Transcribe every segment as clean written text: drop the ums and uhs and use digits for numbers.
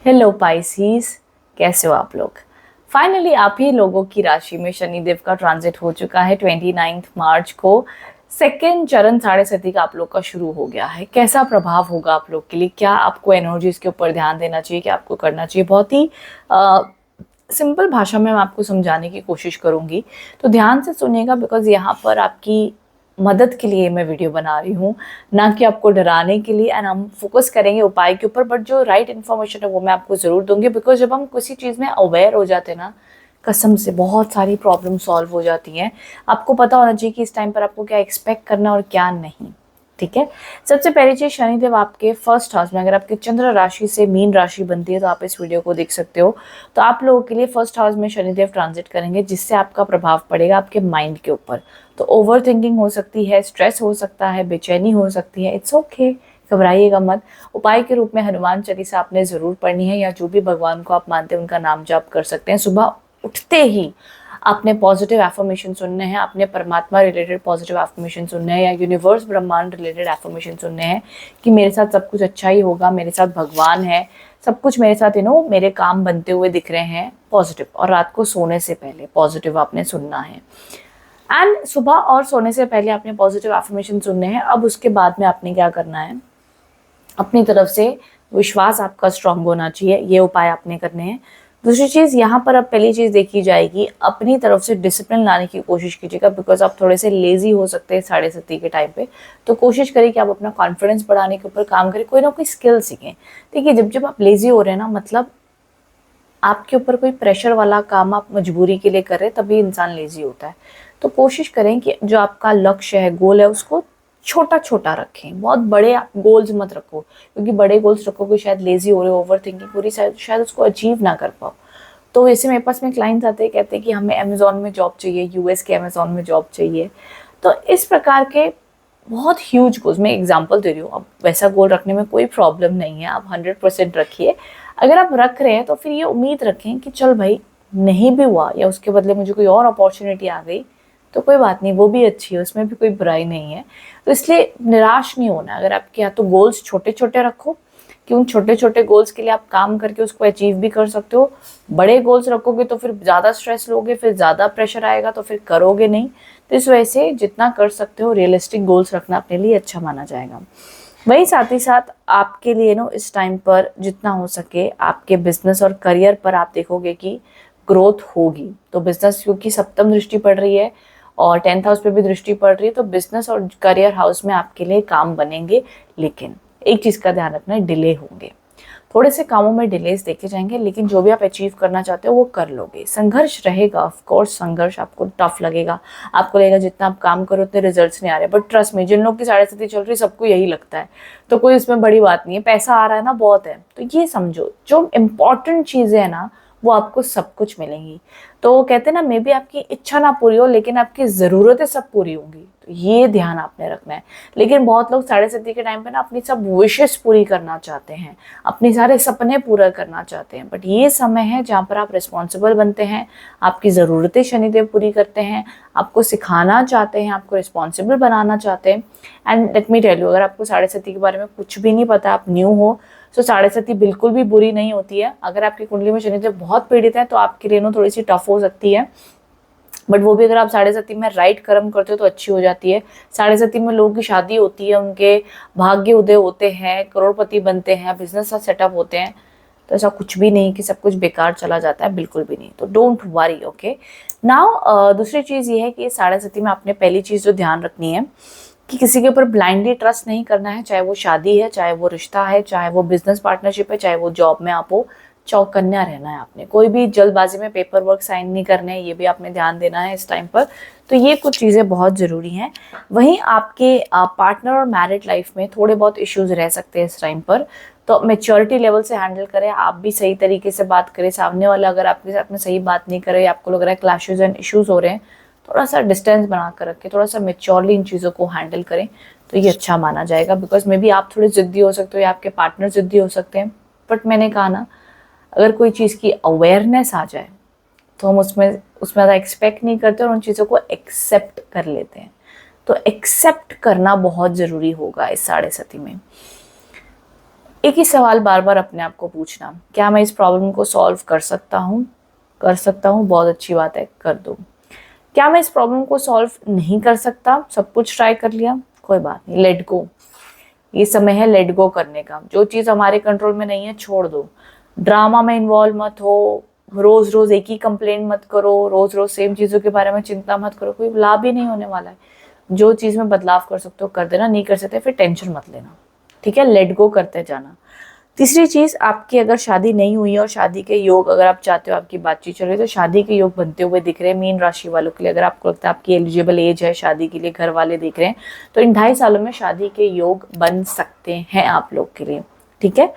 Hello Pisces, कैसे हो आप लोग। फाइनली आप ही लोगों की राशि में शनिदेव का ट्रांजिट हो चुका है 29 मार्च को। सेकेंड चरण साढ़े सती का आप लोग का शुरू हो गया है। कैसा प्रभाव होगा आप लोग के लिए, क्या आपको एनर्जीज के ऊपर ध्यान देना चाहिए, क्या आपको करना चाहिए, बहुत ही सिंपल भाषा में मैं आपको समझाने की कोशिश करूंगी। तो ध्यान से सुनिएगा, बिकॉज यहाँ पर आपकी मदद के लिए मैं वीडियो बना रही हूँ, ना कि आपको डराने के लिए। एंड हम फोकस करेंगे उपाय के ऊपर, बट जो राइट इन्फॉर्मेशन है वो मैं आपको ज़रूर दूंगी। बिकॉज जब हम किसी चीज़ में अवेयर हो जाते हैं ना, कसम से बहुत सारी प्रॉब्लम सॉल्व हो जाती हैं। आपको पता होना चाहिए कि इस टाइम पर आपको क्या एक्सपेक्ट करना और क्या नहीं। ठीक है। सबसे पहली चीज, शनिदेव आपके फर्स्ट हाउस में, अगर आपके चंद्र राशि से मीन राशि बनती है तो आप इस वीडियो को देख सकते हो। तो आप लोगों के लिए फर्स्ट हाउस में शनिदेव ट्रांजिट करेंगे, जिससे आपका प्रभाव पड़ेगा आपके माइंड के ऊपर। तो ओवर थिंकिंग हो सकती है, स्ट्रेस हो सकता है, बेचैनी हो सकती है। इट्स ओके, घबराइएगा मत। उपाय के रूप में हनुमान चालीसा आपने जरूर पढ़नी है, या जो भी भगवान को आप मानते हैं उनका नाम जाप कर सकते हैं। सुबह उठते ही आपने पॉजिटिव एफर्मेशन सुनने हैं, आपने परमात्मा रिलेटेड पॉजिटिव एफर्मेशन सुनने हैं, या यूनिवर्स ब्रह्मांड रिलेटेड एफर्मेशन सुनने हैं कि मेरे साथ सब कुछ अच्छा ही होगा, मेरे साथ भगवान है, सब कुछ मेरे साथ मेरे काम बनते हुए दिख रहे हैं, पॉजिटिव। और रात को सोने से पहले पॉजिटिव आपने सुनना है। एंड सुबह और सोने से पहले आपने पॉजिटिव एफर्मेशन सुनने हैं। अब उसके बाद में आपने क्या करना है, अपनी तरफ से विश्वास आपका स्ट्रांग होना चाहिए, ये उपाय आपने करने हैं। दूसरी चीज़ यहाँ पर अब पहली चीज़ देखी जाएगी, अपनी तरफ से डिसिप्लिन लाने की कोशिश कीजिएगा। बिकॉज आप थोड़े से लेजी हो सकते हैं साढ़े सती के टाइम पे। तो कोशिश करें कि आप अपना कॉन्फिडेंस बढ़ाने के ऊपर काम करें, कोई ना कोई स्किल सीखें। देखिए, जब जब आप लेजी हो रहे हैं ना, मतलब आपके ऊपर कोई प्रेशर वाला काम आप मजबूरी के लिए कर रहे हैं, तभी इंसान लेजी होता है। तो कोशिश करें कि जो आपका लक्ष्य है, गोल है, उसको छोटा छोटा रखें। बहुत बड़े गोल्स मत रखो, क्योंकि बड़े गोल्स रखोगे शायद लेजी हो रहे हो, ओवर थिंकिंग पूरी, शायद उसको अचीव ना कर पाओ। तो वैसे मेरे पास में क्लाइंट्स आते हैं, कहते हैं कि हमें अमेजोन में जॉब चाहिए, यूएस के अमेजोन में जॉब चाहिए। तो इस प्रकार के बहुत ह्यूज गोल्स, मैं एग्जांपल दे रही हूँ। अब वैसा गोल रखने में कोई प्रॉब्लम नहीं है, आप 100% रखिए। अगर आप रख रहे हैं तो फिर ये उम्मीद रखें कि चल भाई, नहीं भी हुआ या उसके बदले मुझे कोई और अपॉर्चुनिटी आ गई तो कोई बात नहीं, वो भी अच्छी है, उसमें भी कोई बुराई नहीं है। तो इसलिए निराश नहीं होना। अगर आपके यहाँ तो गोल्स छोटे छोटे रखो, कि उन छोटे छोटे गोल्स के लिए आप काम करके उसको अचीव भी कर सकते हो। बड़े गोल्स रखोगे तो फिर ज़्यादा स्ट्रेस लोगे, फिर ज़्यादा प्रेशर आएगा, तो फिर करोगे नहीं। तो इस वजह से जितना कर सकते हो रियलिस्टिक गोल्स रखना अपने लिए अच्छा माना जाएगा। वहीं साथ ही साथ आपके लिए इस टाइम पर जितना हो सके आपके बिजनेस और करियर पर आप देखोगे कि ग्रोथ होगी। तो बिजनेस, क्योंकि सप्तम दृष्टि पड़ रही है और 10th हाउस पे भी दृष्टि पड़ रही है, तो बिजनेस और करियर हाउस में आपके लिए काम बनेंगे। लेकिन एक चीज़ का ध्यान रखना है, डिले होंगे। थोड़े से कामों में डिलेस देखे जाएंगे, लेकिन जो भी आप अचीव करना चाहते हो वो कर लोगे। संघर्ष रहेगा, ऑफ कोर्स संघर्ष आपको टफ लगेगा, आपको लगेगा जितना आप काम करो उतने रिजल्ट्स नहीं आ रहे। बट ट्रस्ट में, जिन लोग की साढ़े सती चल रही है सबको यही लगता है, तो कोई इसमें बड़ी बात नहीं है। पैसा आ रहा है ना, बहुत है। तो ये समझो, जो इम्पोर्टेंट चीज़ें है ना, वो आपको सब कुछ मिलेंगी। तो कहते हैं ना, मे बी आपकी इच्छा ना पूरी हो, लेकिन आपकी ज़रूरतें सब पूरी होंगी। तो ये ध्यान आपने रखना है। लेकिन बहुत लोग साढ़े सती के टाइम पे ना अपनी सब विशेष पूरी करना चाहते हैं, अपने सारे सपने पूरा करना चाहते हैं। बट ये समय है जहाँ पर आप रिस्पॉन्सिबल बनते हैं, आपकी ज़रूरतें शनिदेव पूरी करते हैं, आपको सिखाना चाहते हैं, आपको रिस्पॉन्सिबल बनाना चाहते हैं। And let me tell you, अगर आपको साढ़े सती के बारे में कुछ भी नहीं पता, आप न्यू हो, तो साढ़े सती बिल्कुल भी बुरी नहीं होती है। अगर आपकी कुंडली में शनिदेव बहुत पीड़ित है तो आपके लिए थोड़ी सी टफ हो सकती है, बट वो भी अगर आप साढ़े सती में राइट कर्म करते हो तो अच्छी हो जाती है। साढ़े सती में लोगों की शादी होती है, उनके भाग्य उदय होते हैं, करोड़पति बनते हैं, बिजनेस सेटअप होते हैं। तो ऐसा कुछ भी नहीं कि सब कुछ बेकार चला जाता है, बिल्कुल भी नहीं। तो डोंट वरी, ओके। नाउ दूसरी चीज़ ये है कि साढ़े सती में आपने पहली चीज़ जो ध्यान रखनी है कि किसी के ऊपर ब्लाइंडली ट्रस्ट नहीं करना है, चाहे वो शादी है, चाहे वो रिश्ता है, चाहे वो बिजनेस पार्टनरशिप है, चाहे वो जॉब में आप हो। चौकन्या रहना है आपने, कोई भी जल्दबाजी में पेपर वर्क साइन नहीं करने हैं, ये भी आपने ध्यान देना है इस टाइम पर। तो ये कुछ चीज़ें बहुत ज़रूरी हैं। वहीं आपके पार्टनर और मैरिड लाइफ में थोड़े बहुत इश्यूज रह सकते हैं इस टाइम पर। तो मेच्योरिटी लेवल से हैंडल करें, आप भी सही तरीके से बात करें। सामने वाला अगर आपके साथ में सही बात नहीं करे, आपको लग रहा है क्लैशेज एंड इश्यूज हो रहे हैं, थोड़ा सा डिस्टेंस बना कर रखें, थोड़ा सा मेच्योरली इन चीज़ों को हैंडल करें, तो ये अच्छा माना जाएगा। बिकॉज मे बी आप थोड़े ज़िद्दी हो सकते हो या आपके पार्टनर ज़िद्दी हो सकते हैं। बट मैंने कहा ना, अगर कोई चीज़ की अवेयरनेस आ जाए तो हम उसमें ज़्यादा एक्सपेक्ट नहीं करते और उन चीज़ों को एक्सेप्ट कर लेते हैं। तो एक्सेप्ट करना बहुत ज़रूरी होगा इस साढ़े सती में। एक ही सवाल बार बार अपने आप को पूछना, क्या मैं इस प्रॉब्लम को सॉल्व कर सकता हूँ? कर सकता हूँ, बहुत अच्छी बात है, कर दो। क्या मैं इस प्रॉब्लम को सॉल्व नहीं कर सकता? सब कुछ ट्राई कर लिया, कोई बात नहीं, लेट गो। ये समय है लेट गो करने का। जो चीज़ हमारे कंट्रोल में नहीं है छोड़ दो। ड्रामा में इन्वॉल्व मत हो, रोज रोज एक ही कंप्लेंट मत करो, रोज रोज सेम चीज़ों के बारे में चिंता मत करो, कोई लाभ ही नहीं होने वाला है। जो चीज़ में बदलाव कर सकते हो कर देना, नहीं कर सकते फिर टेंशन मत लेना, ठीक है? लेट गो करते जाना। तीसरी चीज़, आपकी अगर शादी नहीं हुई है और शादी के योग अगर आप चाहते हो, आपकी बातचीत चल रही है, तो शादी के योग बनते हुए दिख रहे हैं मीन राशि वालों के लिए। अगर आपको लगता है आपकी एलिजिबल एज है शादी के लिए, घर वाले देख रहे हैं, तो इन 2.5 सालों में शादी के योग बन सकते हैं आप लोग के लिए, ठीक है?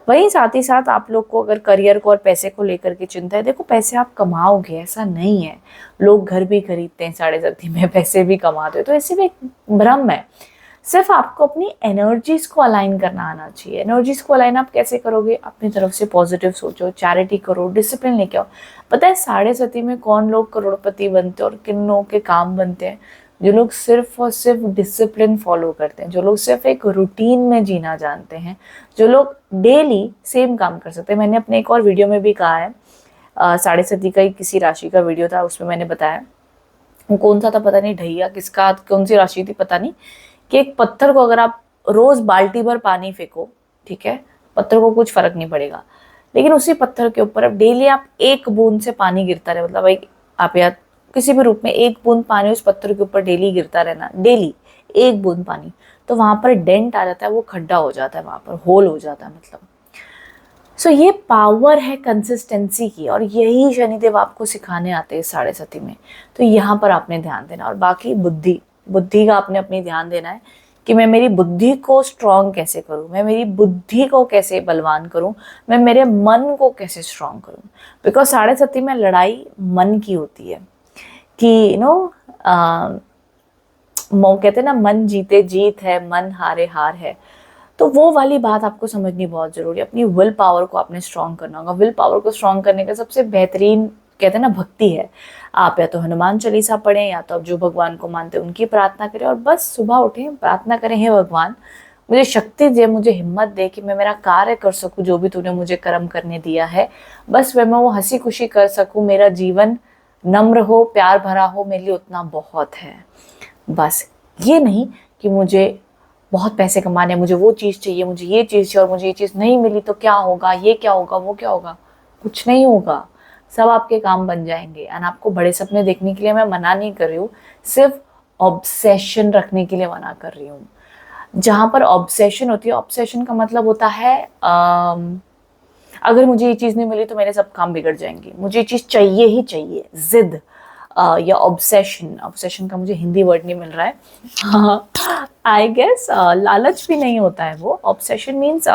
वहीं साथ ही साथ आप लोग को अगर करियर को और पैसे को लेकर के चिंता है, देखो पैसे आप कमाओगे, ऐसा नहीं है। लोग घर भी खरीदते हैं साढ़े साथी में, पैसे भी कमाते हो, तो ऐसे भी एक भ्रम है। सिर्फ आपको अपनी एनर्जीज को अलाइन करना आना चाहिए। एनर्जीज को अलाइन आप कैसे करोगे? अपनी तरफ से पॉजिटिव सोचो, चैरिटी करो, डिसिप्लिन लेके आओ। पता है साढ़े साथी में कौन लोग करोड़पति बनते हैं और किन लोगों के काम बनते हैं? जो लोग सिर्फ और सिर्फ डिसिप्लिन फॉलो करते हैं, जो लोग सिर्फ एक रूटीन में जीना जानते हैं, जो लोग डेली सेम काम कर सकते हैं। मैंने अपने एक और वीडियो में भी कहा है, साढ़े साथी का ही किसी राशि का वीडियो था, उसमें मैंने बताया, वो कौन सा था पता नहीं, ढैया किसका, कौन सी राशि थी पता नहीं, कि एक पत्थर को अगर आप रोज बाल्टी भर पानी फेंको, ठीक है, पत्थर को कुछ फर्क नहीं पड़ेगा, लेकिन उसी पत्थर के ऊपर अब डेली आप एक बूंद से पानी गिरता रहे, मतलब एक आप या किसी भी रूप में एक बूंद पानी उस पत्थर के ऊपर डेली गिरता रहना, डेली एक बूंद पानी, तो वहां पर डेंट आ जाता है, वो खड्डा हो जाता है, वहां पर होल हो जाता है मतलब। सो ये पावर है कंसिस्टेंसी की, और यही शनिदेव आपको सिखाने आते हैं साढ़े साथी में। तो यहाँ पर आपने ध्यान देना, और बाकी बुद्धि, बुद्धि का आपने अपनी ध्यान देना है कि मैं मेरी बुद्धि को स्ट्रांग कैसे करूं, मैं मेरी बुद्धि को कैसे बलवान करूं, मैं मेरे मन को कैसे स्ट्रांग करूं। बिकॉज साढ़े साथी में लड़ाई मन की होती है कि कहते हैं ना, मन जीते जीत है, मन हारे हार है। तो वो वाली बात आपको समझनी बहुत जरूरी है। अपनी विल पावर को आपने स्ट्रांग करना होगा। विल पावर को स्ट्रांग करने का सबसे बेहतरीन कहते हैं ना भक्ति है। आप या तो हनुमान चालीसा पढ़ें, या तो आप जो भगवान को मानते हैं उनकी प्रार्थना करें, और बस सुबह उठें, प्रार्थना करें, हे भगवान मुझे शक्ति दे, मुझे हिम्मत दे कि मैं मेरा कार्य कर सकूं, जो भी तूने मुझे कर्म करने दिया है, बस मैं वो हंसी खुशी कर सकूं, मेरा जीवन नम्र हो, प्यार भरा हो, मेरे लिए उतना बहुत है। बस ये नहीं कि मुझे बहुत पैसे कमाने, मुझे वो चीज़ चाहिए, मुझे ये चीज़ चाहिए, और मुझे ये चीज़ नहीं मिली तो क्या होगा, ये क्या होगा, वो क्या होगा। कुछ नहीं होगा, सब आपके काम बन जाएंगे। एंड आपको बड़े सपने देखने के लिए मैं मना नहीं कर रही हूँ, सिर्फ ऑब्सेशन रखने के लिए मना कर रही हूँ। जहाँ पर ऑब्सेशन होती है, ऑब्सेशन का मतलब होता है अगर मुझे ये चीज़ नहीं मिली तो मेरे सब काम बिगड़ जाएंगे, मुझे ये चीज़ चाहिए ही चाहिए, जिद, या ऑब्सेशन। ऑब्सेशन का मुझे हिंदी वर्ड नहीं मिल रहा है, आई गेस लालच भी नहीं होता है वो। ऑब्सेशन मीन्स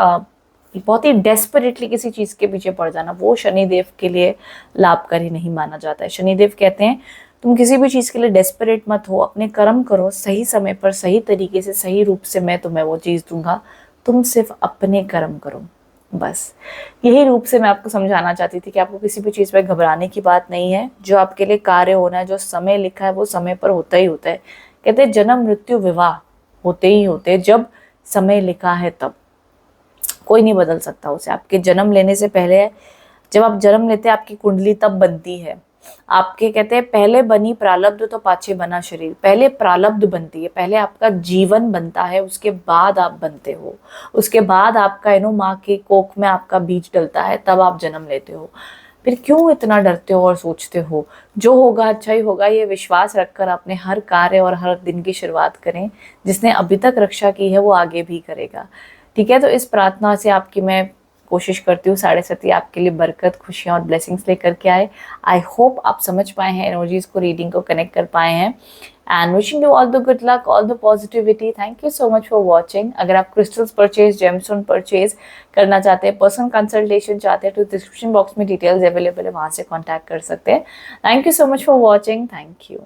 बहुत ही डेस्परेटली किसी चीज़ के पीछे पड़ जाना, वो शनिदेव के लिए लाभकारी नहीं माना जाता है। शनिदेव कहते हैं तुम किसी भी चीज़ के लिए डेस्परेट मत हो, अपने कर्म करो, सही समय पर सही तरीके से सही रूप से मैं तुम्हें वो चीज़ दूंगा, तुम सिर्फ अपने कर्म करो। बस यही रूप से मैं आपको समझाना चाहती थी कि आपको किसी भी चीज़ पर घबराने की बात नहीं है। जो आपके लिए कार्य होना है, जो समय लिखा है, वो समय पर होता ही होता है। कहते हैं जन्म मृत्यु विवाह होते ही होते हैं, जब समय लिखा है तब, कोई नहीं बदल सकता उसे। आपके जन्म लेने से पहले, जब आप जन्म लेते हैं, आपकी कुंडली तब बनती है। आपके कहते हैं पहले बनी प्रारब्ध तो पाछे बना शरीर। पहले प्रारब्ध बनती है, पहले आपका जीवन बनता है, उसके बाद आप बनते हो, उसके बाद आपका माँ के कोख में आपका बीज डलता है, तब आप जन्म लेते हो। फिर क्यों इतना डरते हो और सोचते हो? जो होगा अच्छा ही होगा, ये विश्वास रखकर अपने हर कार्य और हर दिन की शुरुआत करें। जिसने अभी तक रक्षा की है वो आगे भी करेगा, ठीक है? तो इस प्रार्थना से आपकी मैं कोशिश करती हूँ साढ़े साथी आपके लिए बरकत, खुशियाँ और ब्लेसिंग्स लेकर के आए। आई होप आप समझ पाए हैं एनर्जीज को, रीडिंग को कनेक्ट कर पाए हैं। And wishing you all the good luck, all the positivity. Thank you so much for watching. अगर आप क्रिस्टल्स परचेज, जेमस्टोन परचेज करना चाहते हैं, पर्सनल कंसल्टेशन चाहते हैं, तो डिस्क्रिप्शन बॉक्स में डिटेल्स अवेलेबल है, वहाँ से कॉन्टैक्ट कर सकते हैं। Thank you so much for watching. Thank you.